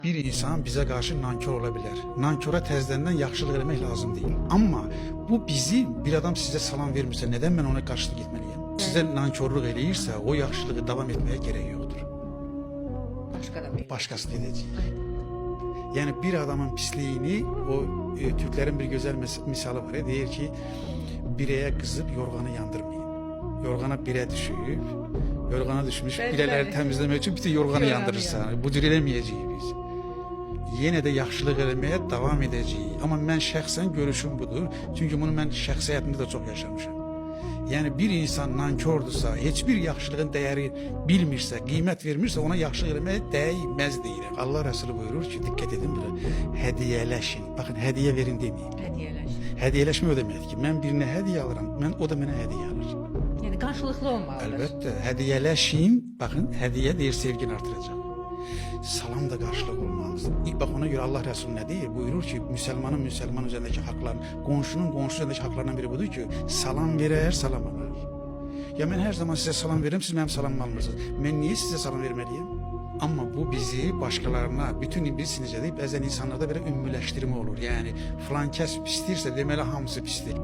Bir insan bize karşı nankör olabilir. Nankora təzədən yaxşılıq eləmək lazım değil. Ama bu bizi bir adam size salam vermirsə neden ben ona karşılık etmeliyim? Size nankörlük eləyirsə o yaxşılığı devam etmeye gerek yoktur. Başkası edecek. Yani bir adamın pisliğini o Türklerin bir güzel misalı var ya, deyir ki bireye kızıp yorganı yandırmayın. Yorgana bire düşüp yorgana düşmüş bireleri temizlemek için bütün yorganı yandırırsa bu cür eləməyəcəyik biz. Yenə də yaxşılıq eləməyə davam edəcəyik. Ama mən şəxsən görüşüm budur. Çünkü bunu mən şəxsi həyatımda da çok yaşamışım. Yani bir insan nankordursa, hiçbir yaxşılığın değeri bilmirsə, qiymət vermirsə ona yaxşılıq eləməyə dəyməz deyirəm. Allah Resulü buyurur ki, dikkat edin buna. Hediyeleşin. Bakın hediye verin demeyin. Hediyeleşme o deməkdir ki, mən birine hediye alıram, o da mənə hediye alır. Yani karşılıklı olmalıdır. Elbette. Hediyeleşin. Bakın hediye deyir sevgini artıracak. Salam da karşılık olmalıdır. Bak ona göre Allah Resulü ne deyir? Buyurur ki Müslümanın Müslüman üzerindeki haklarını, komşunun üzerindeki haklarından biri budur ki salam verer, salam alır. Ya ben her zaman size salam veririm, siz benim salamımı almırsınız. Ben niye size salam vermeliyim? Ama bu bizi başkalarına, bütün bilsiniz deyip, bəzən insanlarda böyle ümmüləşdirmə olur. Yani filan kəs pisdirsə deməli hamısı pisdir.